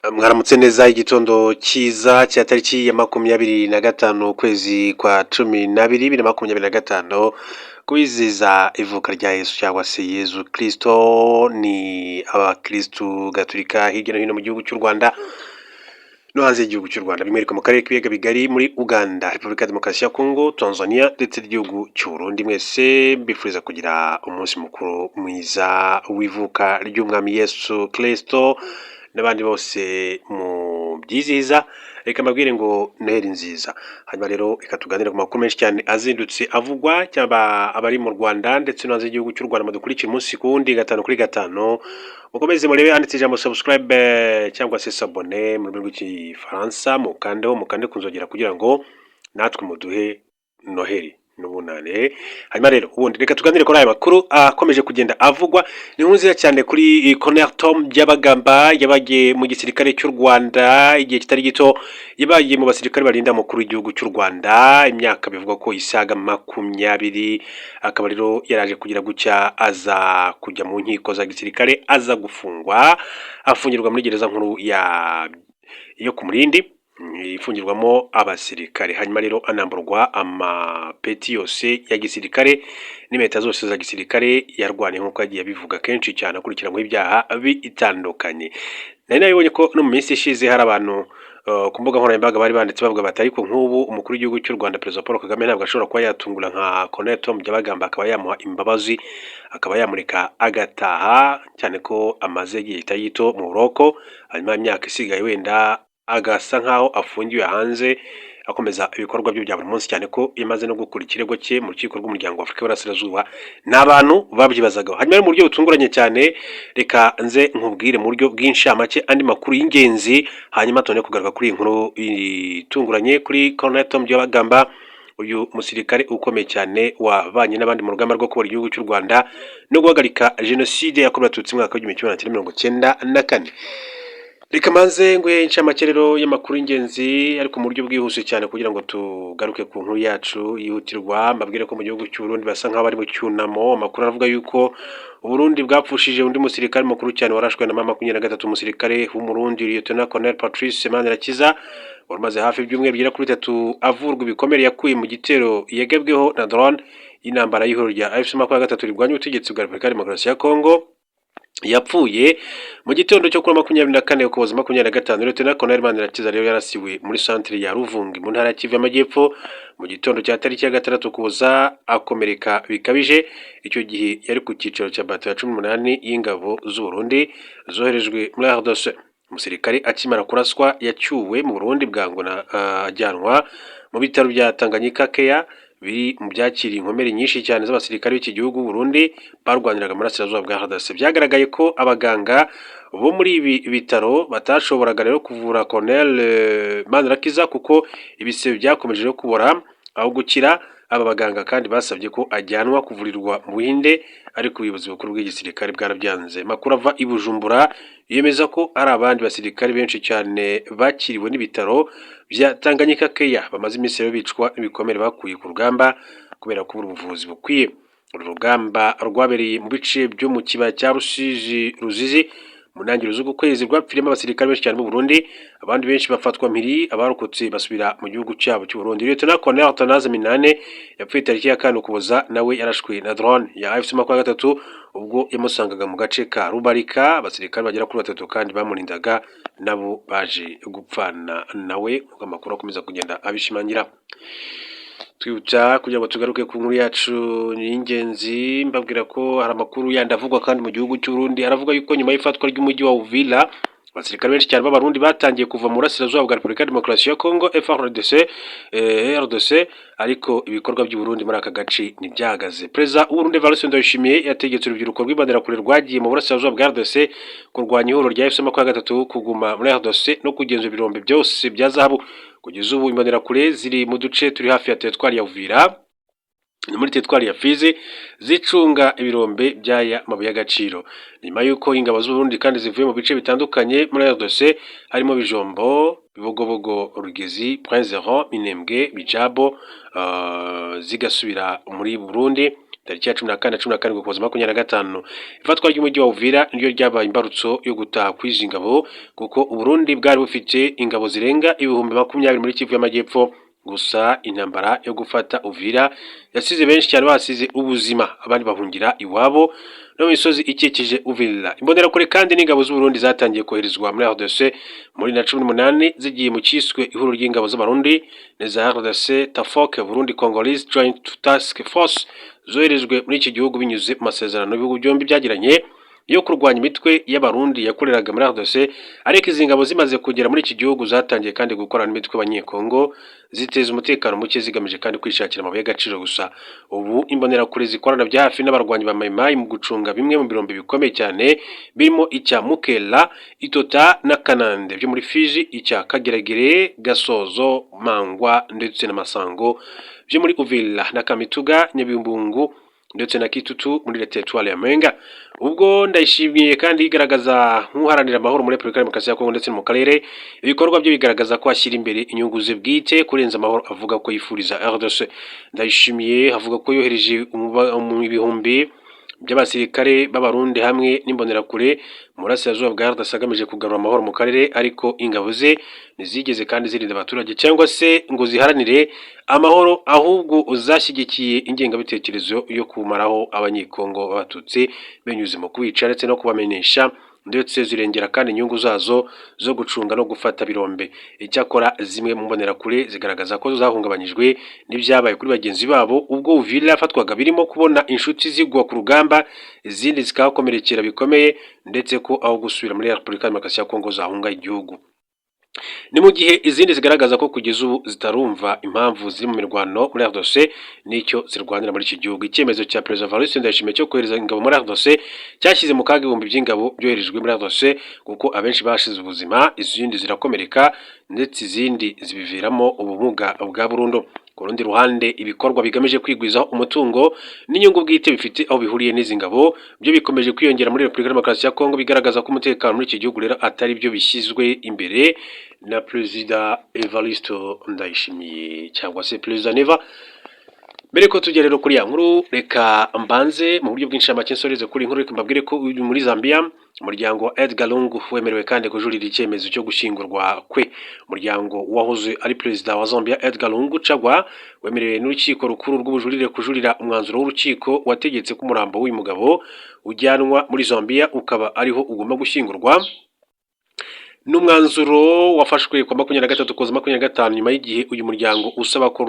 Mwaramutse neza igitondo cyiza cya tariki ya 25 ukwezi kwa 12 2025 kwizihiza ivuka rya Yesu cyangwa se Yezu Kristo. Ni abakristu gatolika hirya no hino mu gihugu cy'u Rwanda no hanze y'igihugu cy'u Rwanda, by'umwihariko mu karere k'ibiyaga bigari muri Uganda, Repubulika ya Demokarasi ya Kongo, Tanzania ndetse n'igihugu cy'u Burundi. Mwese mbifuriza kugira umunsi mukuru mwiza w'ivuka ry'umwami Yesu Kristo, n'abandi bose mu byizihiza. Reka mbabwire ngo Noheli nziza. Hanyuma rero reka tuganire ku makuru menshi cyane azindutse avugwa, cyangwa abari mu Rwanda ndetse no hanze y'igihugu cy'u Rwanda mudukurikira umunsi ku wundi, gatanu kuri gatanu. Mukomeze murebe handitse ijambo subscribe cyangwa se s'abonner mu rurimi rw'igifaransa, mukande kunzogera kugira ngo natwe muduhe Noheli n'ubunane. Hanyuma rero ubundi reka tuganire kuri aya makuru akomeje kugenda avugwa. Ni nkuru nziza cyane kuri Colonel Tom Byabagamba, yabagiye mu gisirikare cy'u Rwanda igihe kitari gito, yabagiye mu basirikare barinda mukuru w'igihugu cy'u Rwanda imyaka bivugwa ko isaga 20. Akaba rero yaraje kugira gucya aza kujya mu nkiko za gisirikare, aza gufungwa, afungirwa muri gereza nkuru yo ku Murindi ifungirwamo abasirikare. Hanyuma rero anamburwa amapeti yose ya gisirikare n'impeta zose za gisirikare yarwaniye, nk'uko yagiye abivuga kenshi cyane akurikiranyweho ibyaha bitandukanye. Nari nabibonye ko no mu minsi ishize hari abantu ku mbuga nkoranyambaga bari banditse bavuga bati ariko nk'ubu umukuru w'igihugu cy'u Rwanda Perezida Paul Kagame ntabwo ashobora kuba yatungura nka Colonel Tom Byabagamba akaba yamuha imbabazi, akaba yamureka agataha, cyane ko amaze igihe kitari gito mu buroko, hanyuma imyaka isigaye wenda agasa nkaho afungiwe hanze akomeza ibikorwa bye bya buri munsi, cyane ko yamaze no gukura ikirego cye mu rukiko rw'umuryango wa Afurika y'Iburasirazuba. N'abantu babyibazagaho. Hanyuma mu buryo butunguranye cyane, reka nze nkubwire mu buryo bw'inshamake andi makuru y'ingenzi, hanyuma tubone kugaruka kuri iyi nkuru itunguranye kuri Colonel Tom Byabagamba, uyu musirikare ukomeye cyane wabanye n'abandi mu rugamba rwo kubara igihugu cy'u Rwanda no guhagarika jenoside yakorewe Abatutsi mu mwaka wa 1994. Reka manze ngwe inshamake rero y'amakuru y'ingenzi ariko mu buryo bwihuse cyane kugira ngo tugaruke ku nkuru yacu yihutirwa. Mbabwire ko mu gihugu cy'u Burundi basa nkaho bari mu cyunamo. Amakuru aravuga yuko Uburundi bwapfushije undi musirikare mukuru cyane warashwe na 23, umusirikare w'umurundi Lieutenant Colonel Patrice Manirakiza wamaze hafi ibyumweru bigera kuri 3 avurwa ibikomere yakuye mu gitero yagabweho na drone y'intambara y'ihoro rya AFC-23 ribwanya ubutegetsi bwa Repubulika ya Demokarasi ya Kongo. Yapfuye mu gitondo cyo kuri 24 ukuboza 25. Lieutenant Colonel Manirakiza rero yarasiwe muri centre ya Ruvungi mu ntara ya Kivu y'Amajyepfo mu gitondo cya tariki ya 6 ukuboza, akomereka bikabije. Icyo gihe yari ku cyicaro cya bato ya 18 y'ingabo z'u Burundi zoherejwe muri RDC. Umusirikare akimara kuraswa yacyuwe mu Burundi bwangu na ajyanwa mu bitaro bya Tanganyika Care biri mu byakiriye inkomere nyinshi cyane z'abasirikare b'iki gihugu Burundi barwaniraga mu burasirazuba bwa RDC. Byagaragaye ko abaganga bo muri ibi bitaro batashoboraga rero kuvura Colonel Manirakiza kuko ibisebe byakomeje kubora aho gukira. Aba baganga kandi basabye ko ajyanwa kuvurirwa mu Buhinde, ariko ubuyobozi bukuru bw'igisirikare bwarabyanze. Makuru ava i Bujumbura yemeza ko ari abandi basirikare benshi cyane bakiriwe n'ibitaro bya Tanganyika Care bamaze iminsi rero bicwa ibikomere bakuye ku rugamba kubera kubura ubuvuzi bukwiye. Uru rugamba rwabereye mu bice byo mu kibaya cya Ruzizi mu ntangiriro z'uku kwezi, rwapfiriyemo abasirikare benshi cyane mu Burundi, abandi benshi bafatwa mpiri, abarokotse basubira mu gihugu cyabo cy'u Burundi. Lieutenant Colonel Atanaze Minane yapfuye tariki ya 4 ukuboza, nawe yarashwe na drone ya AFC-23 ubwo yamusangaga mu gace ka Rubarika. Abasirikare bagera kuri 3 kandi bamurindaga nabo baje gupfana nawe, uko amakuru akomeza kugenda abishimangira. Twibutsa kugira ngo tugaruke ku nkuru yacu y'ingenzi, mbabwira ko hari amakuru yandi avugwa kandi mu gihugu cy'u Burundi. Aravuga yuko nyuma y'ifatwa ry'umujyi wa Uvira, abasirikare benshi cyane b'abarundi batangiye kuva mu burasirazuba bwa Repubulika ya Demokarasi ya Kongo RDC, ariko ibikorwa by'u Burundi muri aka gace ntibyahagaze. Perezida w'u Burundi Evariste Ndayishimiye yategetse urubyiruko rw'imbonerakure rwagiye mu burasirazuba bwa RDC kurwanya ihuriro rya AFC-23 kuguma muri RDC no kugenzura ibirombe byose bya zahabu. Kugeza ubu imbonerakure ziri mu duce turi hafi ya teritwari ya Uvira muri teritwari ya Fizi zicunga ibirombe by'aya mabuye y'agaciro. Nyuma y'uko ingabo z'u Burundi kandi zivuye mu bice bitandukanye muri RDC harimo Bijombo, Bibogobogo, Rugezi, Point Zero, Minembwe, Bijabo zigasubira muri Burundi, tariki ya 14 na 17 Ukuboza 2025. Ifatwa ry'umujyi wa Uvira niryo ryabaye imbarutso yo gutaha kw'izi ngabo kuko Uburundi bwari bufite ingabo zirenga ibihumbi 20 muri Kivu y'Amajyepfo. Gusa intambara yo gufata Uvira yasize benshi cyane basize ubuzima, abandi bahungira iwabo no mu misozi ikikije Uvira. Imbonerakure kandi n'ingabo z'u Burundi zatangiye koherezwa muri RDC muri na 18 zigiye mu cyiswe ihuriro ry'ingabo z'Abarundi za RDC TAFOC, Burundi Congolese Joint Task Force, zoherejwe muri iki gihugu binyuze mu masezerano y'ibihugu byombi byagiranye yo kurwanya imitwe y'Abarundi yakoreraga muri RDC. Ariko izi ngabo zimaze kugera muri iki gihugu zatangiye kandi gukorana n'imitwe y'Abanyekongo ziteza umutekano muke, zigamije kandi kwishakira amabuye y'agaciro. Gusa ubu imbonerakure zikorana bya hafi n'abarwanyi ba Maimai mu gucunga bimwe mu birombe bikomeye cyane birimo icya Mukela, Itota na Kanande byo muri Fizi, icya Kageregere, Gasozo, Mangwa ndetse na Masango byo muri Uvira na Kamituga, Nyabimbungu ndetse na Kitutu muri Teritwari ya Mwenga. Ubwo Ndayishimiye kandi igaragaza nk'uharanira amahoro muri Repubulika ya Demokarasi ya Kongo ndetse no mu karere, ibikorwa byo bigaragaza ko ashyira imbere inyungu ze bwite kurenza amahoro, avuga ko yifuriza RDC. Ndayishimiye avuga ko yohereje ibihumbi by'abasirikare b'Abarundi hamwe n'imbonerakure mu burasirazuba bwa RDC agamije kugarura amahoro mu karere, ariko ingabo ze ntizigeze kandi zirinda abaturage cyangwa se ngo ziharanire amahoro, ahubwo uzashyigikiye ingengabitekerezo yo kumaraho Abanyekongo b'Abatutsi benyuze mu kubica ndetse no kubamenesha, ndetse zirengera kandi inyungu zazo zo gucunga no gufata birombe. Icyakora zimwe mu mbonerakure zigaragaza ko zahungabanyijwe n'ibyabaye kuri bagenzi babo ubwo Uvira yafatwaga, birimo kubona inshuti zigwa ku rugamba, izindi zikahakomerekera bikomeye, ndetse ko aho gusubira muri Repubulika ya Demokarasi ya Kongo zahunga igihugu. Ni mu gihe izindi zigaragaza ko kugeza ubu zitarumva impamvu ziri mu mirwano muri RDC n'icyo zirwanira muri iki gihugu. Icyemezo cya Perezida Evariste Ndayishimiye cyo kohereza ingabo muri RDC cyashyize mu kaga ibihumbi by'ingabo byoherejwe muri RDC kuko abenshi bashize ubuzima, izindi zirakomereka ndetse izindi zibiviramo ubumuga bwa burundu. Ku rundi ruhande, ibikorwa bigamije kwigwizaho umutungo n'inyungu bwite bifite aho bihuriye n'izi ngabo byo bikomeje kwiyongera muri Repubulika ya Demokarasi ya Kongo, bigaragaza ko umutekano muri iki gihugu rero atari byo bishyizwe imbere na Perezida Evariste Ndayishimiye cyangwa se Perezida Neva. Mbere ko tujya rero kuri ya nkuru, reka mbanze mu buryo bw'inshamake nsoreze kuri inkuru, reka mbabwire ko muri Zambia umuryango wa Edgar Lungu wemerewe kandi kujurira icyemezo cyo gushyingurwa kwe. Umuryango wahoze ari perezida wa Zambia Edgar Lungu Chagwa wemerewe n'urukiko rukuru rw'ubujurire kujurira umwanzuro w'urukiko wategetse ko umurambo w'uyu mugabo ujyanwa muri Zambia ukaba ariho ugomba gushyingurwa. N'umwanzuro wafashwe kwa 23 Ukuboza 2025 nyuma y'igihe uyu muryango usaba ko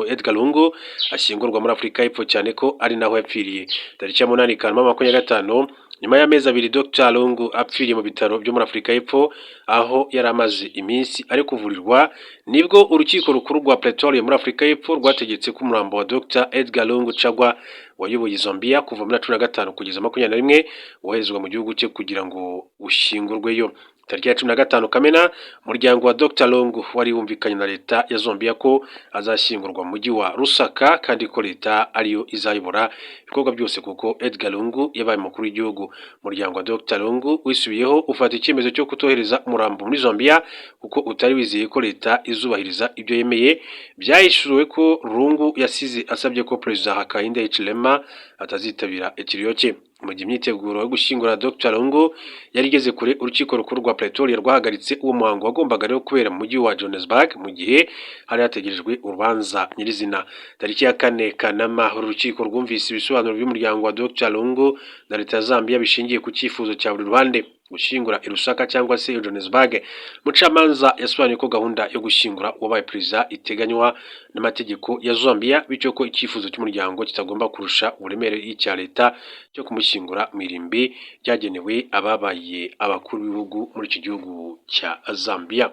Edgar Lungu ashyingurwa muri Afurika y'Epfo, cyane ko ari naho yapfiriye. Tariki ya 8 Kanama 2025, nyuma y'amezi abiri Dr Lungu apfiriye mu bitaro byo muri Afurika y'Epfo aho yari amaze iminsi ari kuvurirwa, nibwo urukiko rukuru rwa Pretoria muri Afurika y'Epfo rwategetse ko umurambo wa Dr Edgar Lungu Chagwa wayoboye Zambia kuva muri 2015 kugeza 2021 woherezwa mu gihugu cye kugira ngo ushyingurweyo. Tariki ya 15 Kamena, umuryango wa Dr Lungu wari wumvikanye na leta ya Zambia ko azashyingurwa mu mujyi wa Lusaka kandi ko leta ariyo izayobora ibikorwa byose kuko Edgar Lungu yabaye umukuru w'igihugu. Umuryango wa Dr Lungu wisubiyeho ufata icyemezo cyo kutohereza umurambo muri Zambia kuko utari wizeye ko leta izubahiriza ibyo yemeye. Byahishuwe ko Lungu yasize asabye ko Perezida Hakainde Hichilema atazitabira ikiriyo cye. Mu gihe imyiteguro yo gushyingura Dr Lungu yari igeze kure, urukiko rukuru rwa Pretoria rwahagaritse uwo muhango wagombaga rero kubera mu mujyi wa Johannesburg mu gihe hari hategerejwe urubanza nyirizina. Tariki ya 4 Kanama, urukiko rwumvise ibisobanuro by'umuryango wa Dr Lungu na leta ya Zambia bishingiye ku cyifuzo cya buri ruhande gushyingura i Lusaka cyangwa se i Johannesburg. Mucamanza yasobanuye ko gahunda yo gushyingura uwabaye perezida iteganywa n'amategeko ya Zambia, bityo ko icyifuzo cy'umuryango kitagomba kurusha uburemere y'icya leta cyo kumushyingura mu irimbi ryagenewe ababaye abakuru b'ibihugu muri iki gihugu cya Zambia.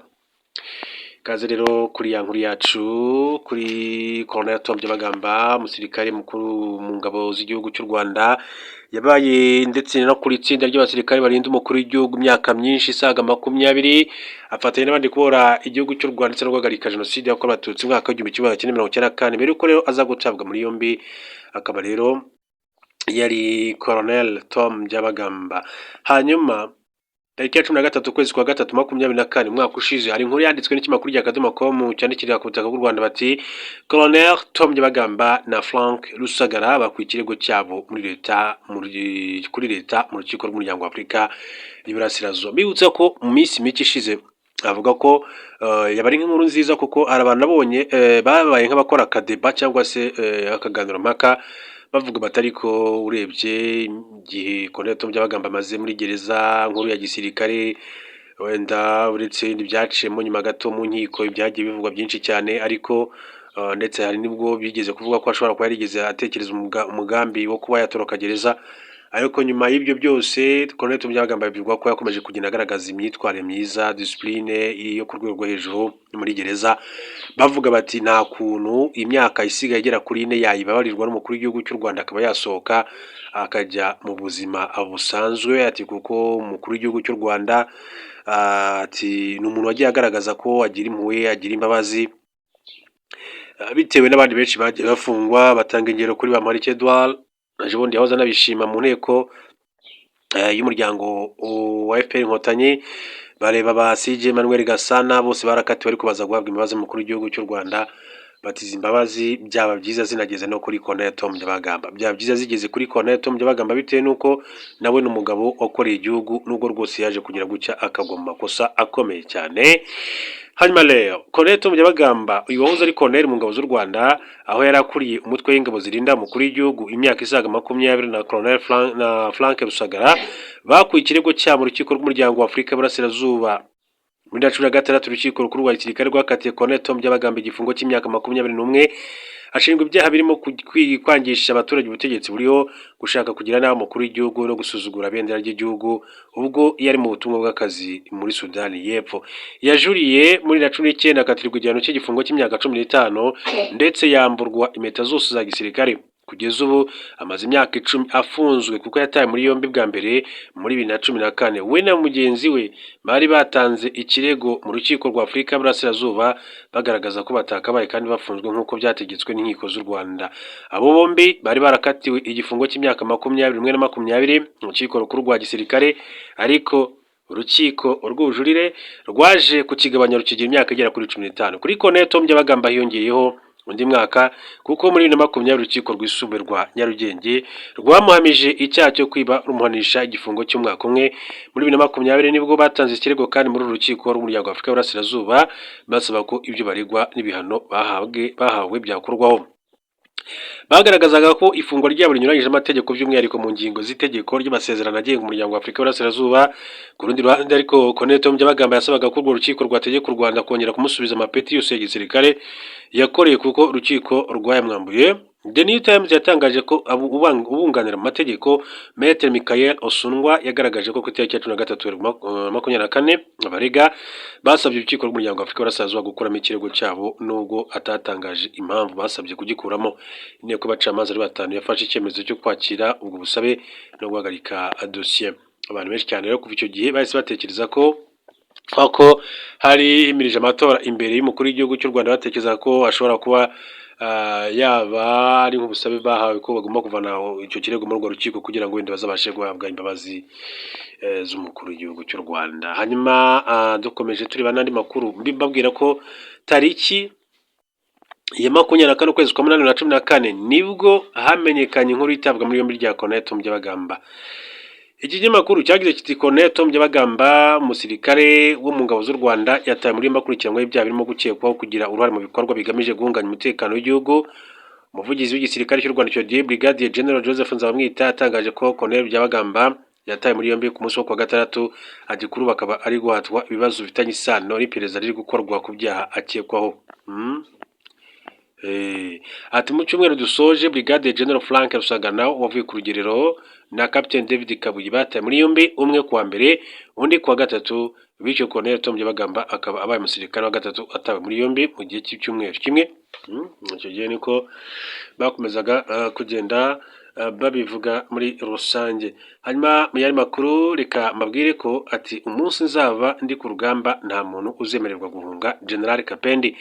Kaze rero kuri ya nkuru yacu kuri Colonel Tom Byabagamba, umusirikare mukuru mu ngabo z'igihugu cy'u Rwanda, yabaye ndetse no kuri itsinda ry'abasirikare barinda umukuru w'igihugu imyaka myinshi isaga 20, afatanya n'abandi kubora igihugu cy'u Rwanda ndetse no guhagarika jenoside yakorewe abatutsi mu mwaka wa 1994. Mbere yuko rero aza gutabwa muri yombi, akaba rero yari Colonel Tom Byabagamba. Hanyuma tariki ya 13 ukwezi kwa gatatu 2024 umwaka ushize hari inkuru yanditswe n'ikinyamakuru cya Akadomo.com cyandikira ku butaka bw'u Rwanda bati Colonel Tom Byabagamba na Frank Rusagara bakwiye ikirego cyabo muri leta kuri leta mu rukiko rw'umuryango wa Afurika y'Iburasirazuba. Bibutsa ko mu minsi mike ishize avuga ko yabari nk'inkuru nziza kuko hari abantu nabonye babaye nk'abakora akadeba cyangwa se akaganiro mpaka bavuga batari ko urebye igihe Colonel Tom Byabagamba amaze muri gereza nkuru ya gisirikare wenda uretse ibyaciyemo nyuma gato mu nkiko ibyagiye bivugwa byinshi cyane ariko ndetse hari nibwo bigeze kuvuga ko ashobora kuba yarigeze atekereza umugambi wo kuba yatoroka gereza ariko nyuma y'ibyo byose Colonel Tom Byabagamba bivugwa ko yakomeje kugenda agaragaza imyitwarire myiza discipline yo ku rwego rwo hejuru muri gereza bavuga bati nta kuntu imyaka isigaye igera kuri 4 yayibabarirwa n'umukuru w'igihugu cy'u Rwanda akaba yasohoka akajya mu buzima busanzwe ati kuko umukuru w'igihugu cy'u Rwanda ati ni umuntu wagiye agaragaza ko agira impuhwe agira imbabazi bitewe n'abandi benshi bagiye bafungwa batanga ingero kuri Bamporiki Edouard aje bundi yahoze anabishima mu nteko y'umuryango wa FPR Inkotanyi bareba ba CJ Emmanuel Gasana bose barakatiwe ariko baza guhabwa imbabazi mukuru w'igihugu cy'u Rwanda batiza imbabazi byaba byiza zinageze no kuri Colonel Tom Byabagamba byaba byiza zigeze kuri Colonel Tom Byabagamba bitewe nuko nawe n'umugabo wakoreye igihugu nubwo rwose yaje kugira gucya akagoma makosa akomeye cyane. Hanyuma rero Colonel Tom Byabagamba uyu wahoze ari Colonel mu ngabo z'u Rwanda aho yarakuriye umutwe w'ingabo zirinda mukuru w'igihugu imyaka isaga 20 na Colonel Frank Rusagara bakuye ikirego cya mu rukiko rw'umuryango wa Afurika y'Iburasirazuba muri 2016 urukiko rukuru rwa gisirikare rwakatiye Colonel Tom Byabagamba igifungo cy'imyaka 21 ashinjwa ibyaha birimo kwangisha abaturage ubutegetsi buriho gushaka kugira nabi mukuru w'igihugu no gusuzugura bendera ry'igihugu ubwo yari mu butumwa bw'akazi muri Sudani y'Epfo. Yajuriye muri 2019 akatirwa igihano cy'igifungo cy'imyaka 15 ndetse yamburwa impeta zose za gisirikare. Kugeza ubu amaze imyaka 10 afunzwe kuko yataye muri yombi bwa mbere muri 2014 we na mugenzi we bari batanze ikirego mu rukiko rwa Afurika y'Iburasirazuba bagaragaza ko batakabaye kandi bafunzwe nk'uko byategetswe n'inkiko z'u Rwanda. Abo bombi bari barakatiwe igifungo cy'imyaka 21 na 20 mu rukiko rukuru rwa gisirikare ariko urukiko urw'ubujurire rwaje kukigabanya rukigira imyaka igera kuri 15. Kuri Colonel Tom Byabagamba hiyongeyeho undi mwaka kuko muri 2020 urukiko rwisumbuye rwa Nyarugenge rwamuhamije icyaha cyo kwiba rumuhanisha igifungo cy'umwaka umwe. Muri 2020 nibwo batanze ikirego kandi muri urukiko rw'umuryango wa Afurika y'Iburasirazuba basaba ko ibyo baregwa n'ibihano bahawe byakorwaho. Bagaragazaga ko ifungwa ryabo rinyuranyije amategeko by'umwihariko mu ngingo z'itegeko ry'amasezerano agenga umuryango wa Afurika y'Iburasirazuba. Ku rundi ruhande ariko Colonel Tom Byabagamba yasabaga ko urwo rukiko rwategeka u Rwanda kongera kumusubiza amapeti yose ya gisirikare yakoreye kuko urukiko rwayamwambuye. The New Times yatangaje ko ubunganira mu mategeko Maître Michael Osunwa yagaragaje ko ku itariki ya 13/24 abarega basabye urukiko rw'umuryango wa Afurika y'Iburasirazuba gukuramo ikirego cyabo nubwo atatangaje impamvu basabye kugikuramo. Inteko y'abacamanza ari 5 yafashe icyemezo cyo kwakira ubwo busabe no guhagarika dossier. Abantu benshi cyane rero kuva icyo gihe bahise batekereza ko hari imirije amatora imbere y'umukuru w'igihugu cy'u Rwanda batekereza ko ashobora kuba yaba ari nk'ubusabe bahawe ko bagomba kuvana icyo kirego muri urwo rukiko kugira ngo wenda bazabashe guhabwa imbabazi z'umukuru w'igihugu cy'u Rwanda. Hanyuma dukomeje tureba n'andi makuru mbabwira ko tariki ya 24 ukwezi kwa 8 na 2014 nibwo hamenyekanye inkuru itabwa muri yombi rya Colonel Tom Byabagamba. Iki kinyamakuru cyagize kiti Colonel Tom Byabagamba umusirikare wo mu ngabo z'u Rwanda yataye muri makurikiranwa y'ibyaha birimo gukekwaho kugira uruhare mu bikorwa bigamije guhunganya umutekano w'igihugu. Umuvugizi w'igisirikare cy'u Rwanda Brigadier General Joseph Nzabamwita yatangaje ko Colonel Byabagamba yataye muri yombi ku munsi wo kwa gatandatu agikuru bakaba ari guhatwa ibibazo bifitanye isano n'iperereza riri gukorwa ku byaha akekwaho. Ati mu cyumweru dusoje Brigadier General Frank Rusagara wavuye ku rugerero na Captain David Kabuyi bataye muri yombi umwe kuwa mbere undi kuwa gatatu bityo Colonel Tom Byabagamba akaba abaye umusirikare wa gatatu atawe muri yombi mu gihe cy'icyumweru kimwe. Icyo gihe niko bakomezaga kugenda babivuga muri rusange. Hanyuma mu yari makuru reka mabwire ko ati umunsi nzava ndi ku rugamba nta muntu uzemererwa guhunga. General Kapendi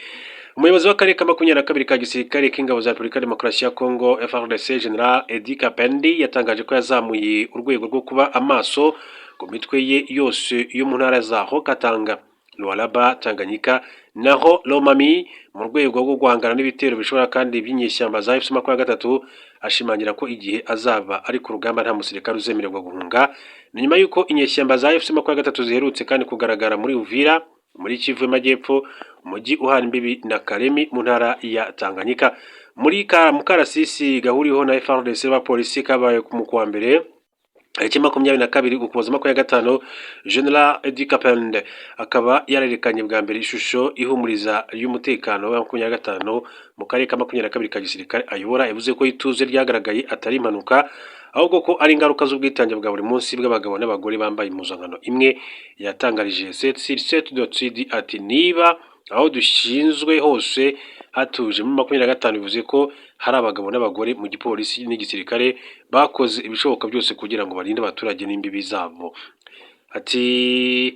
umuyobozi w'akarere ka 22 ka gisirikare k'ingabo za Repubulika ya Demokarasi ya Kongo FARDC General Edi Kapendi yatangaje ko yazamuye urwego rwo kuba amaso ku mitwe ye yose yo mu ntara za Haut-Katanga, Lualaba, Tanganyika naho Lomami mu rwego rwo guhangana n'ibitero bishobora kandi by'inyeshyamba za FC23 ashimangira ko igihe azaba ari ku rugamba nta musirikare uzemererwa guhunga. Ni nyuma y'uko inyeshyamba za FC23 ziherutse kandi kugaragara muri Uvira muri Kivu y'Amajyepfo, umujyi uhana imbibi na Karemi mu ntara ya Tanganyika. Muri Mukarasisi gahuriho na FARDC n'abapolisi kabaye mu kwa mbere tariki 22 Ukuboza 2025, General Edi Kapende akaba yarerekanye bwa mbere ishusho ihumuriza y'umutekano wa 25 mu karere ka 22 ka gisirikare ayobora, yavuze ko ituze ryagaragaye atari impanuka ahubwo ko ari ingaruka z'ubwitange bwa buri munsi bw'abagabo n'abagore bambaye impuzankano imwe. Yatangarije 7sur7.cd ati niba aho dushinzwe hose hatuje mu 25 bivuze ko hari abagabo n'abagore mu gipolisi n'igisirikare bakoze ibishoboka byose kugira ngo barinde abaturage n'imbibi zabo. Ati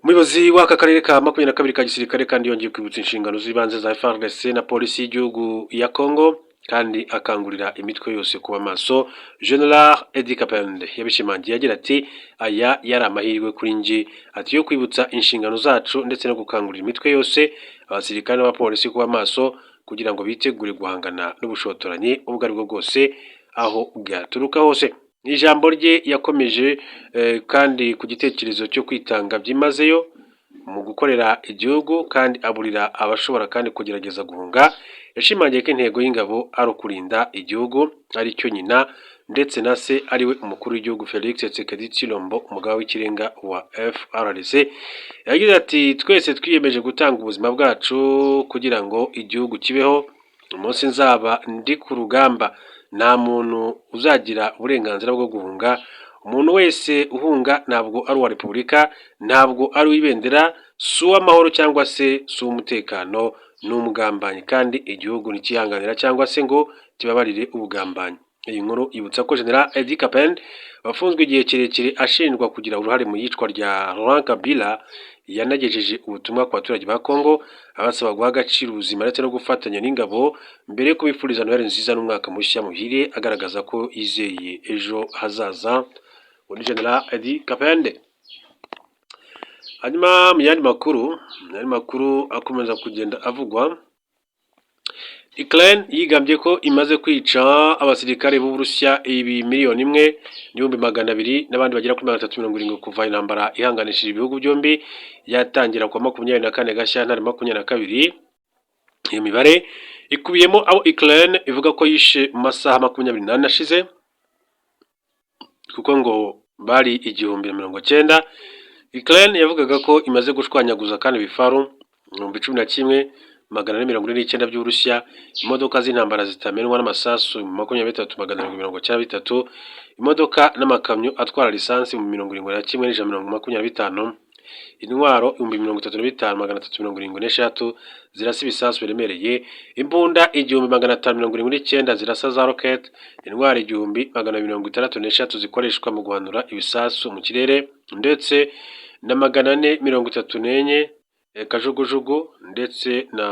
umuyobozi w'aka karere ka 22 ka gisirikare kandi yongeye kwibutsa inshingano z'ibanze za FARDC na polisi y'igihugu ya Congo kandi akangurira imitwe yose kuba maso. General Edi Kapende yabishimangiye agira ati aya yari amahirwe kuri nje ati yo kwibutsa inshingano zacu ndetse no gukangurira imitwe yose abasirikare n'abapolisi kuba maso kugira ngo bitegure guhangana n'ubushotoranyi ubwo ari bwo bwose aho bwaturuka hose. Ijambo rye yakomeje kandi ku gitekerezo cyo kwitanga byimazeyo mu gukorera igihugu kandi aburira abashobora kandi kugerageza guhunga. Yashimangiye ko intego y'ingabo ari ukurinda igihugu ari cyo nyina ndetse na se ariwe umukuru w'igihugu Felix Tshisekedi Tshilombo, umugaba w'ikirenga wa FARDC. Yagize ati twese twiyemeje gutanga ubuzima bwacu kugira ngo igihugu kibeho. Umunsi nzaba ndi ku rugamba nta muntu uzagira uburenganzira bwo guhunga. Umuntu wese uhunga ntabwo ari uwa Repubulika, ntabwo ari uw'ibendera, si uw'amahoro cyangwa se si uw'umutekano, ni umugambanyi kandi igihugu ntikihanganira cyangwa se ngo kibabarire ubugambanyi. Iyi nkuru ibutsa ko General Edi Kapende wafunzwe igihe kirekire ashinjwa kugira uruhare mu yicwa rya Laurent Kabila yanagejeje ubutumwa ku baturage ba Congo abasaba guha agaciro ubuzima ndetse no gufatanya n'ingabo mbere yo kubifuriza Noheli nziza n'umwaka mushya muhire, agaragaza ko yizeye ejo hazaza. Undi General Edi Kapende. Hanyuma mu yandi makuru akomeza kugenda avugwa, Ukraine yigambye ko imaze kwica abasirikare b'Uburusiya 1,200,000 n'abandi bagera kuri 370 kuva intambara ihanganishije ibihugu byombi yatangira kwa 24 Gashyantare 2022. Iyo mibare ikubiyemo abo Ukraine ivuga ko yishe mu masaha 28 ashize kuko ngo bari 1090. Ukraine yavugaga ko imaze gushwanyaguza kandi bifaru 11,449 by'Uburusiya, imodoka z'intambara zitamenwa n'amasasu 23,793, imodoka n'amakamyo atwara lisansi mu 71,125, intwaro 35,376 zirasa ibisasu biremereye, imbunda 1,579 zirasa za rocket, intwaro 1,163 zikoreshwa mu guhanura ibisasu mu kirere ndetse na 434 kajugujugu ndetse na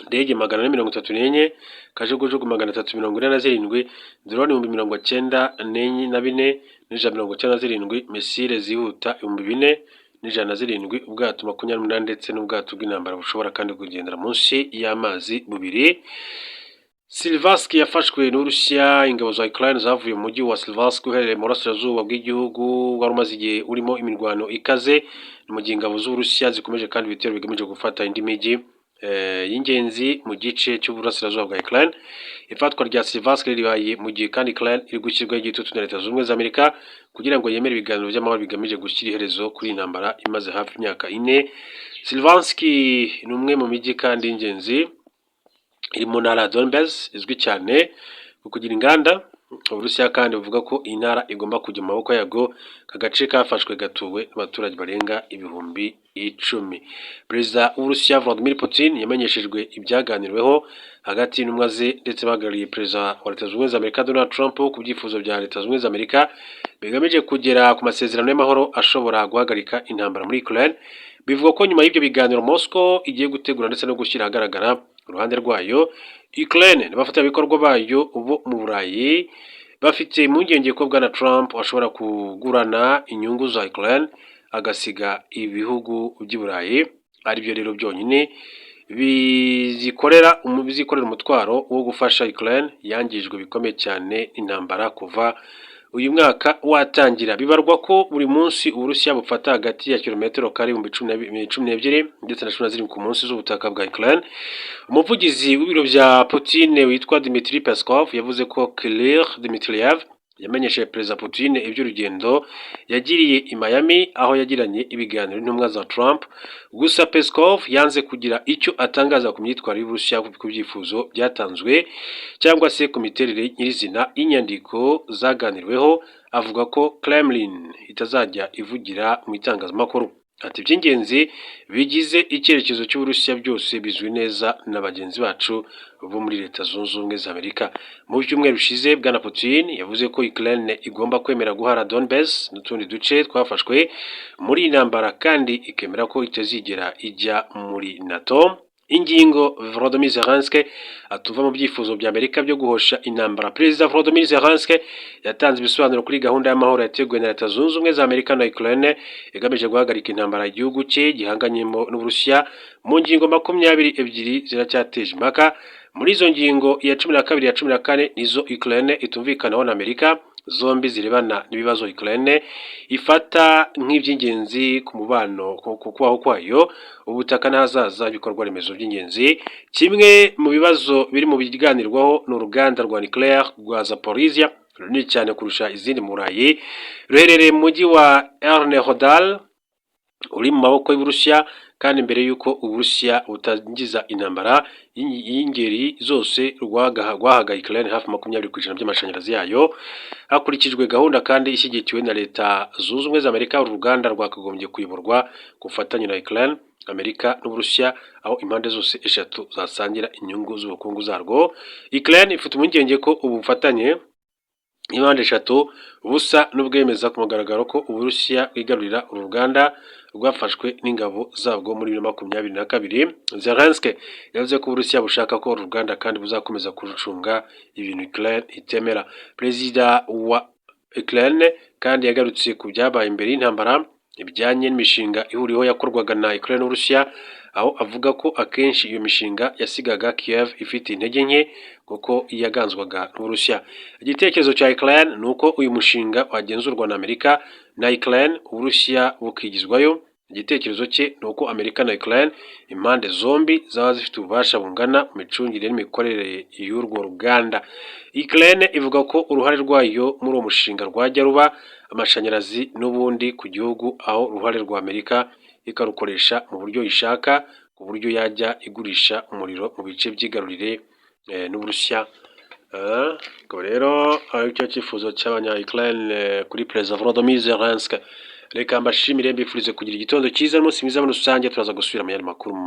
ndege 434 kajugujugu 347, drone 94 n'ijana misile zihuta 4,107, ubwato 28 ndetse n'ubwato bw'intambara bushobora kandi kugendera munsi y'amazi bubiri. Silvansk yafashwe n'Urusiya. Ingabo za Ukraine zavuye mu mujyi wa Silvansk uherereye mu burasirazuba bw'igihugu wari umaze igihe urimo imirwano ikaze, mu gihe ingabo z'Urusiya zikomeje kandi ibitero bigamije gufata indi mijyi y'ingenzi mu gice cy'uburasirazuba bwa Ukraine. Ifatwa rya Silvansk ribaye mu gihe kandi Ukraine iri gushyirwaho igitutu na Leta Zunze Ubumwe za Amerika kugira ngo yemere ibiganiro by'amahoro bigamije gushyira iherezo kuri intambara imaze hafi imyaka 4. Silvansk ni umwe mu mijyi kandi y'ingenzi iri mu ntara ya Donbass izwi cyane ku kugira inganda. Uburusiya kandi buvuga ko iyi ntara igomba kujya mu maboko yago. Aka gace kafashwe gatuwe n'abaturage barenga 10,000. Perezida w'Uburusiya Vladimir Putin yamenyeshejwe ibyaganiriweho hagati y'intumwa ze ndetse bahagarariye Perezida wa Leta Zunze Ubumwe za Amerika Donald Trump ku byifuzo bya Leta Zunze Ubumwe za Amerika bigamije kugera ku masezerano y'amahoro ashobora guhagarika intambara muri Ukraine. Bivuga ko nyuma y'ibyo biganiro Moscow igiye gutegura ndetse no gushyira ahagaragara uruhande rwayo Ukraine n'abafatanyabikorwa bayo ubo mu Burayi bafite impungenge ko Bwana Trump ashobora kugurana inyungu za Ukraine agasiga ibihugu by'i Burayi aribyo rero byonyine bizikorera umutwaro wo gufasha Ukraine yangijwe bikomeye cyane intambara kuva uyu mwaka watangira. Bibarwa ko buri munsi Uburusiya bufata hagati ya kilometero kare 12 ndetse na 17 ku munsi z'ubutaka bwa Ukraine. Umuvugizi w'ibiro bya Putin witwa Dmitry Peskov yavuze ko Kirill Dmitriev yamenyesheje Perezida Putin iby'urugendo yagiriye i Miami aho yagiranye ibiganiro n'intumwa za Trump. Gusa Peskov yanze kugira icyo atangaza ku myitwarire y'Uburusiya ku byifuzo byatanzwe cyangwa se ku miterere nyirizina y'inyandiko zaganiriweho. Avuga ko Kremlin itazajya ivugira mu itangazamakuru. Ati iby'ingenzi bigize icyerekezo cy'Uburusiya byose bizwi neza na bagenzi bacu bo muri Leta Zunze Ubumwe za Amerika. Mu byumweru bishize Bwana Putin yavuze ko Ukraine igomba kwemera guhara Donbass n'utundi duce twafashwe muri intambara kandi ikemera ko itazigera ijya muri NATO. Ingingo Volodymyr Zelensky atuva mu byifuzo bya Amerika byo guhosha intambara. Perezida Volodymyr Zelensky yatanze ibisobanuro kuri gahunda y'amahoro yateguwe na Leta Zunze Ubumwe za Amerika na Ukraine igamije guhagarika intambara igihugu cye gihanganyemo n'Uburusiya. Mu ngingo 22 ziracyateje impaka. Muri izo ngingo iya 12 ya 14 nizo Ukraine itumvikanaho na Amerika, zombi zirebana n'ibibazo Ukraine ifata nk'iby'ingenzi ku mubano kubaho kwayo, ubutaka n'ahazaza ibikorwa remezo by'ingenzi. Kimwe mu bibazo biri mu biganirwaho n'uruganda rwa nucleaire rwa Zaporizhia runini cyane kurusha izindi mu Burayi, ruherereye mu mujyi wa Enerhodar uri mu maboko y'Uburusiya, kandi mbere y'uko Uburusiya butangiza intambara y'ingeri zose rwahaga Ukraine hafi 20% by'amashanyarazi yayo hakurikijwe gahunda kandi ishyigikiwe na Leta Zunze Ubumwe za Amerika. Uruganda rwakagombye kuyoborwa ku bufatanye na Ukraine, Amerika n'Uburusiya, aho impande zose eshatu zasangira inyungu z'ubukungu zarwo. Ukraine ifite impungenge ko ubu bufatanye impande eshatu busa n'ubwemeza ku mugaragaro ko Uburusiya bwigarurira uru ruganda rwafashwe n'ingabo zabwo muri 2022. Zelensky yavuze ko Uburusiya bushaka ko uru ruganda kandi buzakomeza kurucunga ibintu Ukraine itemera. Perezida wa Ukraine kandi yagarutse ku byabaye imbere y'intambara ibijyanye n'imishinga ihuriweho yakorwaga na Ukraine n'Uburusiya, aho avuga ko akenshi iyo mishinga yasigaga Kiev ifite intege nke kuko yaganzwaga n'Uburusiya. Igitekerezo cya Ukraine ni uko uyu mushinga wagenzurwa na Amerika na Ukraine, Uburusiya bukigizwayo. Igitekerezo cye ni uko Amerika na Ukraine impande zombi zaba zifite ububasha bungana mu micungire n'imikorere y'urwo ruganda. Ukraine ivuga ko uruhare rwayo muri uwo mushinga rwajya ruba amashanyarazi n'ubundi ku gihugu, aho uruhare rwa Amerika ikarukoresha mu buryo ishaka, ku buryo yajya igurisha umuriro mu bice byigarurire n'Uburusiya. Ubwo rero aricyo cyifuzo cy'abanya Ukraine kuri Perezida Volodymyr Zelensky. Reka mbashimire mbifurize kugira igitondo cyiza n'umunsi mwiza muri rusange. Turaza gusubira mu yandi makuru mu